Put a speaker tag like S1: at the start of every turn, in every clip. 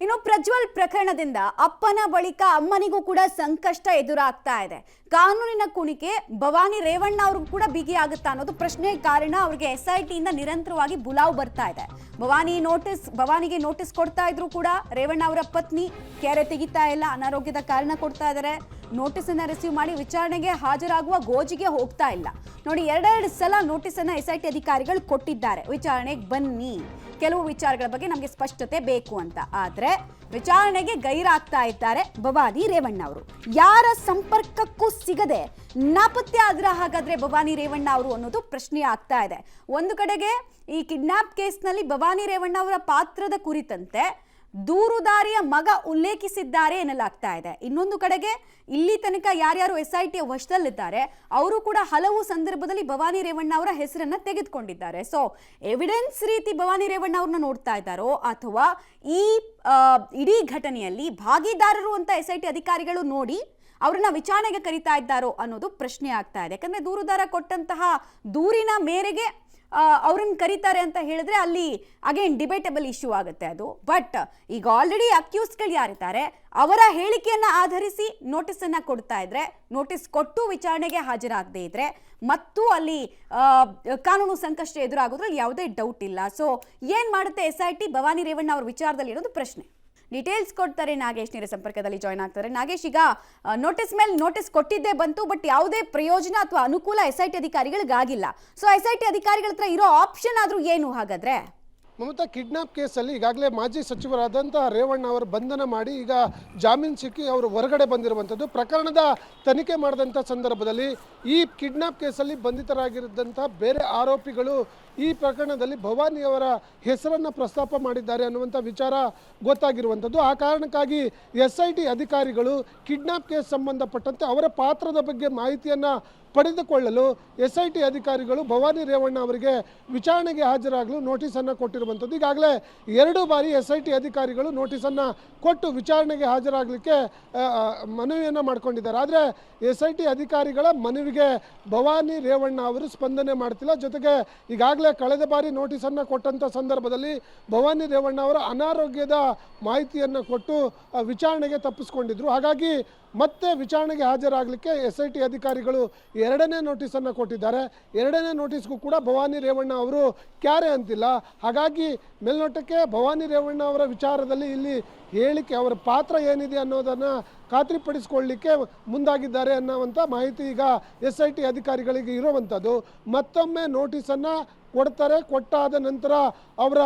S1: ಇನ್ನು ಪ್ರಜ್ವಲ್ ಪ್ರಕರಣದಿಂದ ಅಪ್ಪನ ಬಳಿಕ ಅಮ್ಮನಿಗೂ ಕೂಡ ಸಂಕಷ್ಟ ಎದುರಾಗ್ತಾ ಇದೆ. ಕಾನೂನಿನ ಕುಣಿಕೆ ಭವಾನಿ ರೇವಣ್ಣ ಅವ್ರಿಗೂ ಕೂಡ ಬಿಗಿಯಾಗುತ್ತಾ ಅನ್ನೋದು ಪ್ರಶ್ನೆ. ಕಾರಣ ಅವರಿಗೆ SIT ಇಂದ ನಿರಂತರವಾಗಿ ಬುಲಾವ್ ಬರ್ತಾ ಇದೆ. ಭವಾನಿಗೆ ನೋಟಿಸ್ ಕೊಡ್ತಾ ಇದ್ರು ಕೂಡ ರೇವಣ್ಣ ಅವರ ಪತ್ನಿ ಕೆರೆ ತೆಗಿತಾ ಇಲ್ಲ, ಅನಾರೋಗ್ಯದ ಕಾರಣ ಕೊಡ್ತಾ ಇದ್ದಾರೆ. ನೋಟಿಸ್ ಅನ್ನ ರಿಸೀವ್ ಮಾಡಿ ವಿಚಾರಣೆಗೆ ಹಾಜರಾಗುವ ಗೋಜಿಗೆ ಹೋಗ್ತಾ ಇಲ್ಲ. ನೋಡಿ, ಎರಡೆರಡು ಸಲ ನೋಟಿಸ್ ಅನ್ನ SIT ಅಧಿಕಾರಿಗಳು ಕೊಟ್ಟಿದ್ದಾರೆ, ವಿಚಾರಣೆಗೆ ಬನ್ನಿ, ಕೆಲವು ವಿಚಾರಗಳ ಬಗ್ಗೆ ನಮಗೆ ಸ್ಪಷ್ಟತೆ ಬೇಕು ಅಂತ. ಆದ್ರೆ ವಿಚಾರಣೆಗೆ ಗೈರಾಗ್ತಾ ಇದ್ದಾರೆ ಭವಾನಿ ರೇವಣ್ಣ ಅವರು. ಯಾರ ಸಂಪರ್ಕಕ್ಕೂ ಸಿಗದೆ ನಾಪತ್ತೆ ಆದ್ರ ಹಾಗಾದ್ರೆ ಭವಾನಿ ರೇವಣ್ಣ ಅವರು ಅನ್ನೋದು ಪ್ರಶ್ನೆ ಆಗ್ತಾ ಇದೆ. ಒಂದು ಕಡೆಗೆ ಈ ಕಿಡ್ನಾಪ್ ಕೇಸ್ನಲ್ಲಿ ಭವಾನಿ ರೇವಣ್ಣ ಅವರ ಪಾತ್ರದ ಕುರಿತಂತೆ ದೂರುದಾರಿಯ ಮಗ ಉಲ್ಲೇಖಿಸಿದ್ದಾರೆ ಎನ್ನಲಾಗ್ತಾ ಇದೆ. ಇನ್ನೊಂದು ಕಡೆಗೆ ಇಲ್ಲಿ ತನಕ ಯಾರ್ಯಾರು SIT ವಶದಲ್ಲಿದ್ದಾರೆ ಅವರು ಕೂಡ ಹಲವು ಸಂದರ್ಭದಲ್ಲಿ ಭವಾನಿ ರೇವಣ್ಣ ಅವರ ಹೆಸರನ್ನ ತೆಗೆದುಕೊಂಡಿದ್ದಾರೆ. ಸೊ ಎವಿಡೆನ್ಸ್ ರೀತಿ ಭವಾನಿ ರೇವಣ್ಣ ಅವ್ರನ್ನ ನೋಡ್ತಾ ಇದ್ದಾರೋ ಅಥವಾ ಈ ಇಡೀ ಘಟನೆಯಲ್ಲಿ ಭಾಗಿದಾರರು ಅಂತ SIT ಅಧಿಕಾರಿಗಳು ನೋಡಿ ಅವ್ರನ್ನ ವಿಚಾರಣೆಗೆ ಕರೀತಾ ಇದ್ದಾರೋ ಅನ್ನೋದು ಪ್ರಶ್ನೆ ಆಗ್ತಾ ಇದೆ. ಯಾಕಂದ್ರೆ ದೂರುದಾರ ಕೊಟ್ಟಂತಹ ದೂರಿನ ಮೇರೆಗೆ ಅವ್ರನ್ನ ಕರೀತಾರೆ ಅಂತ ಹೇಳಿದ್ರೆ ಅಲ್ಲಿ ಅಗೇನ್ ಡಿಬೇಟಬಲ್ ಇಶ್ಯೂ ಆಗುತ್ತೆ ಅದು. ಬಟ್ ಈಗ ಆಲ್ರೆಡಿ ಅಕ್ಯೂಸ್ಗಳು ಯಾರಿದ್ದಾರೆ ಅವರ ಹೇಳಿಕೆಯನ್ನ ಆಧರಿಸಿ ನೋಟಿಸ್ ಅನ್ನ ಕೊಡ್ತಾ ಇದ್ರೆ, ನೋಟಿಸ್ ಕೊಟ್ಟು ವಿಚಾರಣೆಗೆ ಹಾಜರಾಗದೇ ಇದ್ರೆ ಮತ್ತು ಅಲ್ಲಿ ಕಾನೂನು ಸಂಕಷ್ಟ ಎದುರಾಗೋದ್ರಲ್ಲಿ ಯಾವುದೇ ಡೌಟ್ ಇಲ್ಲ. ಸೊ ಏನ್ ಮಾಡುತ್ತೆ SIT ಭವಾನಿ ರೇವಣ್ಣ ಅವ್ರ ವಿಚಾರದಲ್ಲಿ ಇರೋದು ಪ್ರಶ್ನೆ. ಡೀಟೇಲ್ಸ್ ಕೊಡ್ತಾರೆ ನಾಗೇಶ್, ನೇರ ಸಂಪರ್ಕದಲ್ಲಿ ಜಾಯ್ನ್ ಆಗ್ತಾರೆ. ನಾಗೇಶ್, ಈಗ ನೋಟಿಸ್ ಮೇಲೆ ನೋಟಿಸ್ ಕೊಟ್ಟಿದ್ದೇ ಬಂತು, ಬಟ್ ಯಾವುದೇ ಪ್ರಯೋಜನ ಅಥವಾ ಅನುಕೂಲ SIT ಅಧಿಕಾರಿಗಳಿಗಾಗಿಲ್ಲ. ಸೊ SIT ಅಧಿಕಾರಿಗಳ ಹತ್ರ ಇರೋ ಆಪ್ಷನ್ ಆದ್ರೂ ಏನು ಹಾಗಾದ್ರೆ?
S2: ಮಮತಾ, ಕಿಡ್ನಾಪ್ ಕೇಸಲ್ಲಿ ಈಗಾಗಲೇ ಮಾಜಿ ಸಚಿವರಾದಂಥ ರೇವಣ್ಣ ಅವರು ಬಂಧನ ಮಾಡಿ ಈಗ ಜಾಮೀನು ಸಿಕ್ಕಿ ಅವರು ಹೊರಗಡೆ ಬಂದಿರುವಂಥದ್ದು. ಪ್ರಕರಣದ ತನಿಖೆ ಮಾಡಿದಂಥ ಸಂದರ್ಭದಲ್ಲಿ ಈ ಕಿಡ್ನಾಪ್ ಕೇಸಲ್ಲಿ ಬಂಧಿತರಾಗಿದ್ದಂಥ ಬೇರೆ ಆರೋಪಿಗಳು ಈ ಪ್ರಕರಣದಲ್ಲಿ ಭವಾನಿಯವರ ಹೆಸರನ್ನು ಪ್ರಸ್ತಾಪ ಮಾಡಿದ್ದಾರೆ ಅನ್ನುವಂಥ ವಿಚಾರ ಗೊತ್ತಾಗಿರುವಂಥದ್ದು. ಆ ಕಾರಣಕ್ಕಾಗಿ SIT ಅಧಿಕಾರಿಗಳು ಕಿಡ್ನಾಪ್ ಕೇಸ್ ಸಂಬಂಧಪಟ್ಟಂತೆ ಅವರ ಪಾತ್ರದ ಬಗ್ಗೆ ಮಾಹಿತಿಯನ್ನು ಪಡೆದುಕೊಳ್ಳಲು SIT ಅಧಿಕಾರಿಗಳು ಭವಾನಿ ರೇವಣ್ಣ ಅವರಿಗೆ ವಿಚಾರಣೆಗೆ ಹಾಜರಾಗಲು ನೋಟಿಸನ್ನು ಕೊಟ್ಟಿರುವಂಥದ್ದು. ಈಗಾಗಲೇ 2 ಬಾರಿ SIT ಅಧಿಕಾರಿಗಳು ನೋಟಿಸನ್ನು ಕೊಟ್ಟು ವಿಚಾರಣೆಗೆ ಹಾಜರಾಗಲಿಕ್ಕೆ ಮನವಿಯನ್ನು ಮಾಡಿಕೊಂಡಿದ್ದಾರೆ. ಆದರೆ SIT ಅಧಿಕಾರಿಗಳ ಮನವಿಗೆ ಭವಾನಿ ರೇವಣ್ಣ ಅವರು ಸ್ಪಂದನೆ ಮಾಡ್ತಿಲ್ಲ. ಜೊತೆಗೆ ಈಗಾಗಲೇ ಕಳೆದ ಬಾರಿ ನೋಟಿಸನ್ನು ಕೊಟ್ಟಂಥ ಸಂದರ್ಭದಲ್ಲಿ ಭವಾನಿ ರೇವಣ್ಣ ಅವರ ಅನಾರೋಗ್ಯದ ಮಾಹಿತಿಯನ್ನು ಕೊಟ್ಟು ವಿಚಾರಣೆಗೆ ತಪ್ಪಿಸ್ಕೊಂಡಿದ್ರು. ಹಾಗಾಗಿ ಮತ್ತೆ ವಿಚಾರಣೆಗೆ ಹಾಜರಾಗಲಿಕ್ಕೆ SIT ಅಧಿಕಾರಿಗಳು 2ನೇ ನೋಟಿಸನ್ನು ಕೊಟ್ಟಿದ್ದಾರೆ. 2ನೇ ನೋಟಿಸ್ಗೂ ಕೂಡ ಭವಾನಿ ರೇವಣ್ಣ ಅವರು ಕ್ಯಾರೆ ಅಂತಿಲ್ಲ. ಹಾಗಾಗಿ ಮೇಲ್ನೋಟಕ್ಕೆ ಭವಾನಿ ರೇವಣ್ಣ ಅವರ ವಿಚಾರದಲ್ಲಿ ಇಲ್ಲಿ ಹೇಳಿಕೆ, ಅವರ ಪಾತ್ರ ಏನಿದೆ ಅನ್ನೋದನ್ನು ಖಾತ್ರಿಪಡಿಸಿಕೊಳ್ಳಲಿಕ್ಕೆ ಮುಂದಾಗಿದ್ದಾರೆ ಅನ್ನುವಂಥ ಮಾಹಿತಿ ಈಗ SIT ಅಧಿಕಾರಿಗಳಿಗೆ ಇರುವಂಥದ್ದು. ಮತ್ತೊಮ್ಮೆ ನೋಟಿಸನ್ನು ಕೊಡ್ತಾರೆ, ಕೊಟ್ಟಾದ ನಂತರ ಅವರ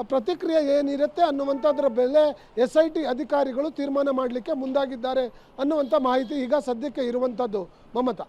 S2: ಪ್ರತಿಕ್ರಿಯೆ ಏನಿರುತ್ತೆ ಅನ್ನುವಂಥದ್ರ ಬೆಲೆ SIT ಅಧಿಕಾರಿಗಳು ತೀರ್ಮಾನ ಮಾಡಲಿಕ್ಕೆ ಮುಂದಾಗಿದ್ದಾರೆ ಅನ್ನುವಂಥ ಮಾಹಿತಿ ಈಗ ಸದ್ಯಕ್ಕೆ ಇರುವಂಥದ್ದು. ಮಮತಾ.